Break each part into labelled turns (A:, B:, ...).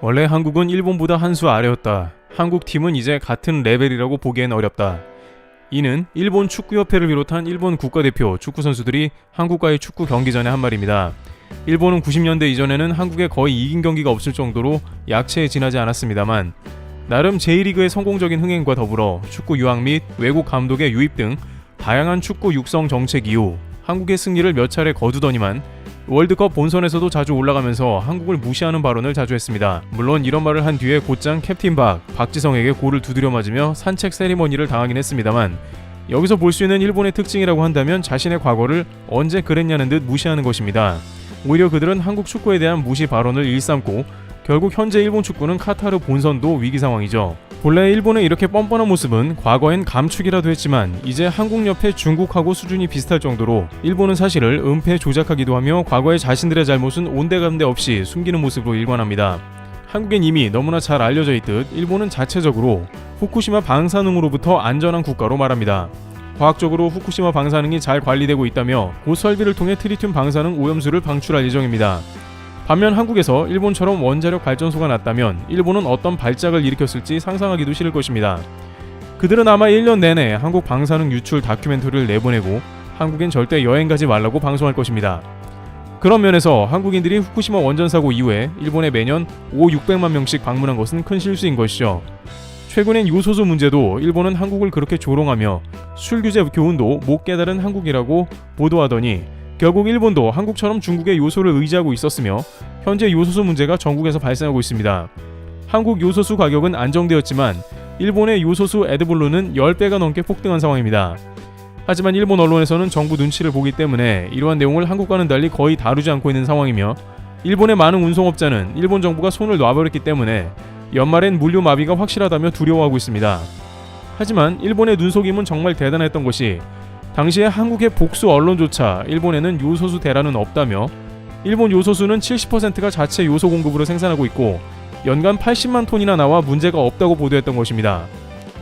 A: 원래 한국은 일본보다 한 수 아래였다. 한국 팀은 이제 같은 레벨이라고 보기엔 어렵다. 이는 일본 축구협회를 비롯한 일본 국가대표 축구 선수들이 한국과의 축구 경기 전에 한 말입니다. 일본은 90년대 이전에는 한국에 거의 이긴 경기가 없을 정도로 약체에 지나지 않았습니다만 나름 제1리그의 성공적인 흥행과 더불어 축구 유학 및 외국 감독의 유입 등 다양한 축구 육성 정책 이후 한국의 승리를 몇 차례 거두더니만 월드컵 본선에서도 자주 올라가면서 한국을 무시하는 발언을 자주 했습니다. 물론 이런 말을 한 뒤에 곧장 캡틴 박지성에게 골을 두드려 맞으며 산책 세리머니를 당하긴 했습니다만 여기서 볼 수 있는 일본의 특징이라고 한다면 자신의 과거를 언제 그랬냐는 듯 무시하는 것입니다. 오히려 그들은 한국 축구에 대한 무시 발언을 일삼고 결국 현재 일본 축구는 카타르 본선도 위기 상황이죠. 본래 일본의 이렇게 뻔뻔한 모습은 과거엔 감축이라도 했지만 이제 한국 옆에 중국하고 수준이 비슷할 정도로 일본은 사실을 은폐 조작하기도 하며 과거의 자신들의 잘못은 온데간데 없이 숨기는 모습으로 일관합니다. 한국엔 이미 너무나 잘 알려져 있듯 일본은 자체적으로 후쿠시마 방사능으로부터 안전한 국가로 말합니다. 과학적으로 후쿠시마 방사능이 잘 관리되고 있다며 곧 설비를 통해 트리튬 방사능 오염수를 방출할 예정입니다. 반면 한국에서 일본처럼 원자력 발전소가 났다면 일본은 어떤 발작을 일으켰을지 상상하기도 싫을 것입니다. 그들은 아마 1년 내내 한국 방사능 유출 다큐멘터리를 내보내고 한국엔 절대 여행 가지 말라고 방송할 것입니다. 그런 면에서 한국인들이 후쿠시마 원전 사고 이후에 일본에 매년 600만 명씩 방문한 것은 큰 실수인 것이죠. 최근엔 요소수 문제도 일본은 한국을 그렇게 조롱하며 술 규제 교훈도 못 깨달은 한국이라고 보도하더니 결국 일본도 한국처럼 중국의 요소를 의지하고 있었으며 현재 요소수 문제가 전국에서 발생하고 있습니다. 한국 요소수 가격은 안정되었지만 일본의 요소수 에드블루는 10배가 넘게 폭등한 상황입니다. 하지만 일본 언론에서는 정부 눈치를 보기 때문에 이러한 내용을 한국과는 달리 거의 다루지 않고 있는 상황이며 일본의 많은 운송업자는 일본 정부가 손을 놔버렸기 때문에 연말엔 물류 마비가 확실하다며 두려워하고 있습니다. 하지만 일본의 눈속임은 정말 대단했던 것이 당시에 한국의 복수 언론조차 일본에는 요소수 대란은 없다며 일본 요소수는 70%가 자체 요소 공급으로 생산하고 있고 연간 80만 톤이나 나와 문제가 없다고 보도했던 것입니다.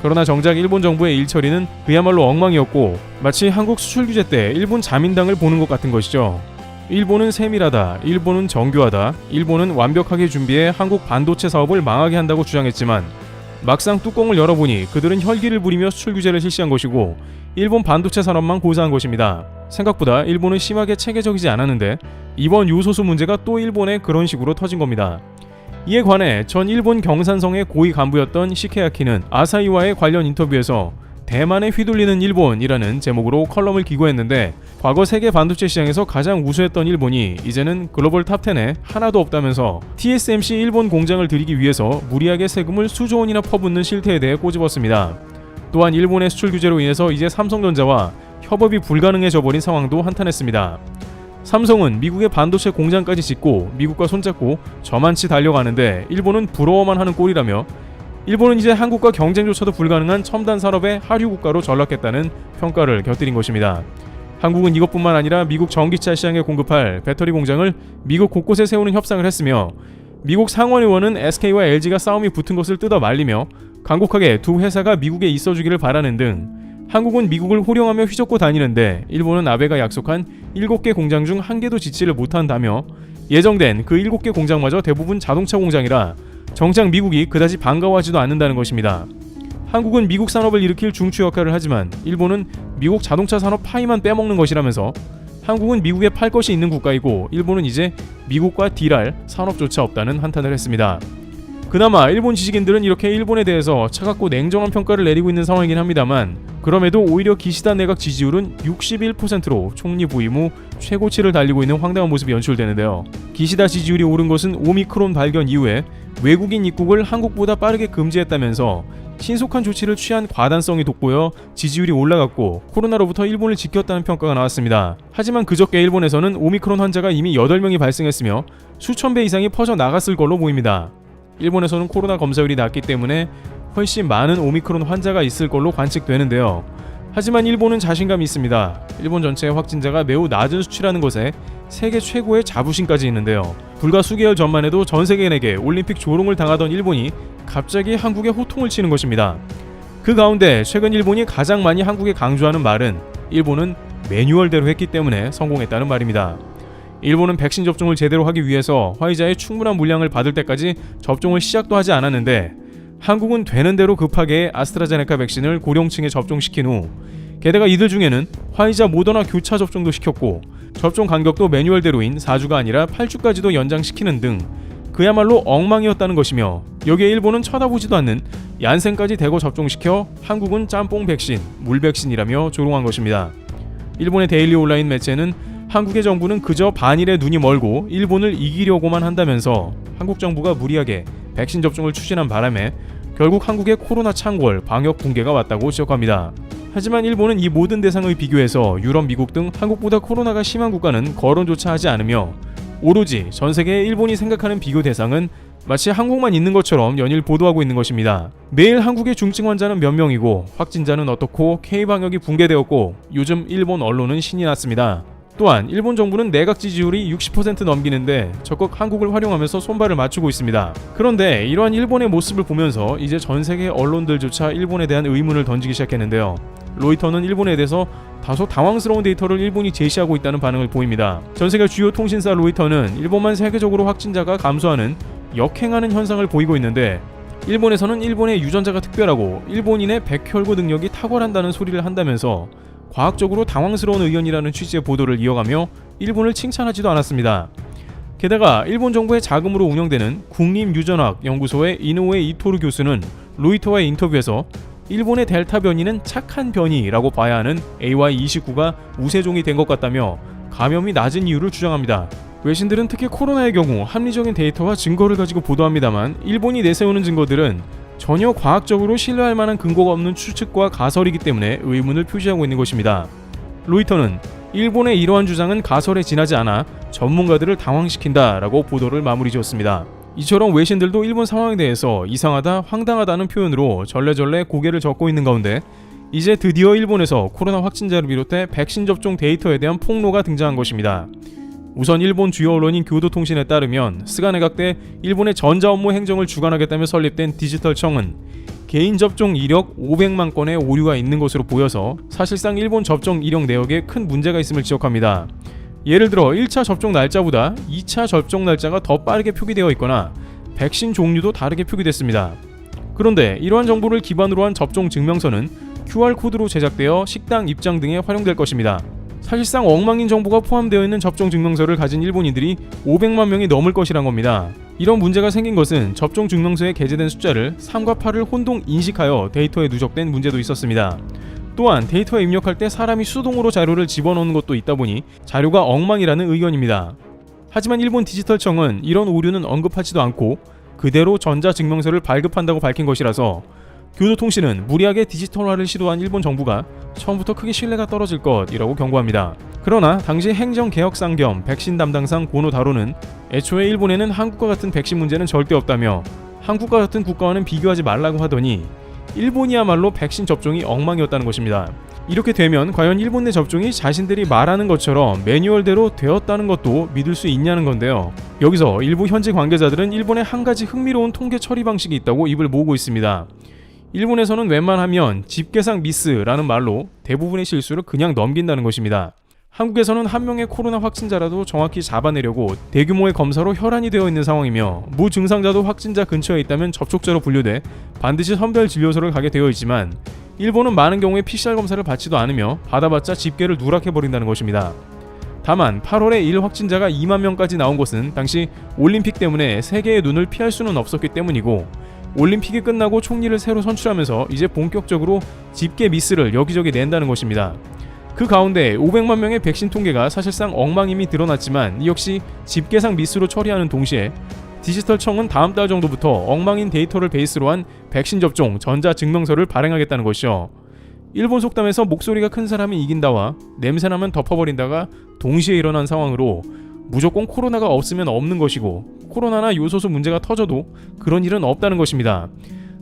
A: 그러나 정작 일본 정부의 일처리는 그야말로 엉망이었고 마치 한국 수출 규제 때 일본 자민당을 보는 것 같은 것이죠. 일본은 세밀하다, 일본은 정교하다, 일본은 완벽하게 준비해 한국 반도체 사업을 망하게 한다고 주장했지만 막상 뚜껑을 열어보니 그들은 혈기를 부리며 수출 규제를 실시한 것이고 일본 반도체 산업만 고사한 것입니다. 생각보다 일본은 심하게 체계적이지 않았는데 이번 요소수 문제가 또 일본에 그런 식으로 터진 겁니다. 이에 관해 전 일본 경산성의 고위 간부였던 시케야키는 아사히와의 관련 인터뷰에서 대만에 휘둘리는 일본이라는 제목으로 컬럼을 기고했는데 과거 세계 반도체 시장에서 가장 우수했던 일본이 이제는 글로벌 탑10에 하나도 없다면서 TSMC 일본 공장을 들이기 위해서 무리하게 세금을 수조 원이나 퍼붓는 실태에 대해 꼬집었습니다. 또한 일본의 수출 규제로 인해서 이제 삼성전자와 협업이 불가능해져 버린 상황도 한탄했습니다. 삼성은 미국의 반도체 공장까지 짓고 미국과 손잡고 저만치 달려가는데 일본은 부러워만 하는 꼴이라며 일본은 이제 한국과 경쟁조차도 불가능한 첨단 산업의 하류 국가로 전락했다는 평가를 곁들인 것입니다. 한국은 이것뿐만 아니라 미국 전기차 시장에 공급할 배터리 공장을 미국 곳곳에 세우는 협상을 했으며 미국 상원의원은 SK와 LG가 싸움이 붙은 것을 뜯어 말리며 간곡하게 두 회사가 미국에 있어주기를 바라는 등 한국은 미국을 호령하며 휘젓고 다니는데 일본은 아베가 약속한 7개 공장 중 1개도 짓지를 못한다며 예정된 그 7개 공장마저 대부분 자동차 공장이라 정작 미국이 그다지 반가워하지도 않는다는 것입니다. 한국은 미국 산업을 일으킬 중추 역할을 하지만 일본은 미국 자동차 산업 파이만 빼먹는 것이라면서 한국은 미국에 팔 것이 있는 국가이고 일본은 이제 미국과 딜할 산업조차 없다는 한탄을 했습니다. 그나마 일본 지식인들은 이렇게 일본에 대해서 차갑고 냉정한 평가를 내리고 있는 상황이긴 합니다만 그럼에도 오히려 기시다 내각 지지율은 61%로 총리 부임 후 최고치를 달리고 있는 황당한 모습이 연출되는데요. 기시다 지지율이 오른 것은 오미크론 발견 이후에 외국인 입국을 한국보다 빠르게 금지했다면서 신속한 조치를 취한 과단성이 돋보여 지지율이 올라갔고 코로나로부터 일본을 지켰다는 평가가 나왔습니다. 하지만 그저께 일본에서는 오미크론 환자가 이미 8명이 발생했으며 수천 배 이상이 퍼져나갔을 걸로 보입니다. 일본에서는 코로나 검사율이 낮기 때문에 훨씬 많은 오미크론 환자가 있을 걸로 관측되는데요. 하지만 일본은 자신감이 있습니다. 일본 전체의 확진자가 매우 낮은 수치라는 것에 세계 최고의 자부심까지 있는데요. 불과 수개월 전만 해도 전 세계인에게 올림픽 조롱을 당하던 일본이 갑자기 한국에 호통을 치는 것입니다. 그 가운데 최근 일본이 가장 많이 한국에 강조하는 말은 일본은 매뉴얼대로 했기 때문에 성공했다는 말입니다. 일본은 백신 접종을 제대로 하기 위해서 화이자의 충분한 물량을 받을 때까지 접종을 시작도 하지 않았는데 한국은 되는 대로 급하게 아스트라제네카 백신을 고령층에 접종시킨 후 게다가 이들 중에는 화이자 모더나 교차 접종도 시켰고 접종 간격도 매뉴얼대로인 4주가 아니라 8주까지도 연장시키는 등 그야말로 엉망이었다는 것이며 여기에 일본은 쳐다보지도 않는 얀센까지 대거 접종시켜 한국은 짬뽕 백신, 물 백신이라며 조롱한 것입니다. 일본의 데일리 온라인 매체는 한국의 정부는 그저 반일에 눈이 멀고 일본을 이기려고만 한다면서 한국 정부가 무리하게 백신 접종을 추진한 바람에 결국 한국의 코로나 창궐, 방역 붕괴가 왔다고 지적합니다. 하지만 일본은 이 모든 대상을 비교해서 유럽, 미국 등 한국보다 코로나가 심한 국가는 거론조차 하지 않으며 오로지 전 세계의 일본이 생각하는 비교 대상은 마치 한국만 있는 것처럼 연일 보도하고 있는 것입니다. 매일 한국의 중증 환자는 몇 명이고 확진자는 어떻고 K방역이 붕괴되었고 요즘 일본 언론은 신이 났습니다. 또한 일본 정부는 내각 지지율이 60% 넘기는데 적극 한국을 활용하면서 손발을 맞추고 있습니다. 그런데 이러한 일본의 모습을 보면서 이제 전 세계 언론들조차 일본에 대한 의문을 던지기 시작했는데요. 로이터는 일본에 대해서 다소 당황스러운 데이터를 일본이 제시하고 있다는 반응을 보입니다. 전 세계 주요 통신사 로이터는 일본만 세계적으로 확진자가 감소하는 역행하는 현상을 보이고 있는데 일본에서는 일본의 유전자가 특별하고 일본인의 백혈구 능력이 탁월한다는 소리를 한다면서 과학적으로 당황스러운 의견이라는 취지의 보도를 이어가며 일본을 칭찬하지도 않았습니다. 게다가 일본 정부의 자금으로 운영되는 국립유전학 연구소의 이노우에 이토루 교수는 로이터와의 인터뷰에서 일본의 델타 변이는 착한 변이라고 봐야 하는 AY29가 우세종이 된 것 같다며 감염이 낮은 이유를 주장합니다. 외신들은 특히 코로나의 경우 합리적인 데이터와 증거를 가지고 보도합니다만 일본이 내세우는 증거들은 전혀 과학적으로 신뢰할 만한 근거가 없는 추측과 가설이기 때문에 의문을 표시하고 있는 것입니다. 로이터는 일본의 이러한 주장은 가설에 지나지 않아 전문가들을 당황시킨다라고 보도를 마무리 지었습니다. 이처럼 외신들도 일본 상황에 대해서 이상하다, 황당하다는 표현으로 절레절레 고개를 젓고 있는 가운데 이제 드디어 일본에서 코로나 확진자를 비롯해 백신 접종 데이터에 대한 폭로가 등장한 것입니다. 우선 일본 주요 언론인 교도통신에 따르면 스가 내각 때 일본의 전자 업무 행정을 주관하겠다며 설립된 디지털청은 개인 접종 이력 500만 건의 오류가 있는 것으로 보여서 사실상 일본 접종 이력 내역에 큰 문제가 있음을 지적합니다. 예를 들어 1차 접종 날짜보다 2차 접종 날짜가 더 빠르게 표기되어 있거나 백신 종류도 다르게 표기됐습니다. 그런데 이러한 정보를 기반으로 한 접종 증명서는 QR코드로 제작되어 식당 입장 등에 활용될 것입니다. 사실상 엉망인 정보가 포함되어 있는 접종 증명서를 가진 일본인들이 500만 명이 넘을 것이란 겁니다. 이런 문제가 생긴 것은 접종 증명서에 게재된 숫자를 3과 8을 혼동 인식하여 데이터에 누적된 문제도 있었습니다. 또한 데이터에 입력할 때 사람이 수동으로 자료를 집어넣는 것도 있다 보니 자료가 엉망이라는 의견입니다. 하지만 일본 디지털청은 이런 오류는 언급하지도 않고 그대로 전자증명서를 발급한다고 밝힌 것이라서 교도통신은 무리하게 디지털화를 시도한 일본 정부가 처음부터 크게 신뢰가 떨어질 것이라고 경고합니다. 그러나 당시 행정개혁상 겸 백신 담당상 고노 다로는 애초에 일본에는 한국과 같은 백신 문제는 절대 없다며 한국과 같은 국가와는 비교하지 말라고 하더니 일본이야말로 백신 접종이 엉망이었다는 것입니다. 이렇게 되면 과연 일본 내 접종이 자신들이 말하는 것처럼 매뉴얼대로 되었다는 것도 믿을 수 있냐는 건데요. 여기서 일부 현지 관계자들은 일본에 한 가지 흥미로운 통계 처리 방식이 있다고 입을 모으고 있습니다. 일본에서는 웬만하면 집계상 미스라는 말로 대부분의 실수를 그냥 넘긴다는 것입니다. 한국에서는 한 명의 코로나 확진자라도 정확히 잡아내려고 대규모의 검사로 혈안이 되어 있는 상황이며 무증상자도 확진자 근처에 있다면 접촉자로 분류돼 반드시 선별 진료소를 가게 되어 있지만 일본은 많은 경우에 PCR 검사를 받지도 않으며 받아봤자 집계를 누락해버린다는 것입니다. 다만 8월에 일 확진자가 2만 명까지 나온 것은 당시 올림픽 때문에 세계의 눈을 피할 수는 없었기 때문이고 올림픽이 끝나고 총리를 새로 선출하면서 이제 본격적으로 집계 미스를 여기저기 낸다는 것입니다. 그 가운데 500만 명의 백신 통계가 사실상 엉망임이 드러났지만 이 역시 집계상 미스로 처리하는 동시에 디지털청은 다음 달 정도부터 엉망인 데이터를 베이스로 한 백신 접종 전자증명서를 발행하겠다는 것이죠. 일본 속담에서 목소리가 큰 사람이 이긴다와 냄새나면 덮어버린다가 동시에 일어난 상황으로 무조건 코로나가 없으면 없는 것이고 코로나나 요소수 문제가 터져도 그런 일은 없다는 것입니다.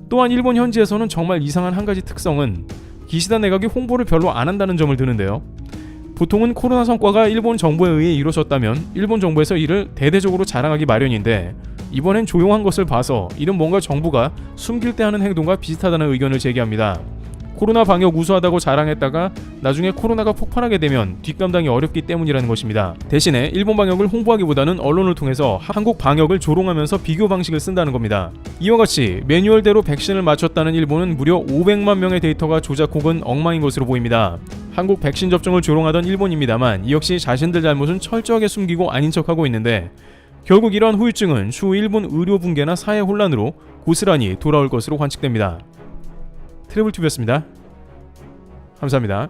A: 또한 일본 현지에서는 정말 이상한 한 가지 특성은 기시다 내각이 홍보를 별로 안 한다는 점을 드는데요. 보통은 코로나 성과가 일본 정부에 의해 이루어졌다면 일본 정부에서 이를 대대적으로 자랑하기 마련인데 이번엔 조용한 것을 봐서 이는 뭔가 정부가 숨길 때 하는 행동과 비슷하다는 의견을 제기합니다. 코로나 방역 우수하다고 자랑했다가 나중에 코로나가 폭발하게 되면 뒷감당이 어렵기 때문이라는 것입니다. 대신에 일본 방역을 홍보하기보다는 언론을 통해서 한국 방역을 조롱하면서 비교 방식을 쓴다는 겁니다. 이와 같이 매뉴얼대로 백신을 맞췄다는 일본은 무려 500만 명의 데이터가 조작 혹은 엉망인 것으로 보입니다. 한국 백신 접종을 조롱하던 일본입니다만 이 역시 자신들 잘못은 철저하게 숨기고 아닌 척하고 있는데 결국 이러한 후유증은 추후 일본 의료 붕괴나 사회 혼란으로 고스란히 돌아올 것으로 관측됩니다. 트래블튜브였습니다. 감사합니다.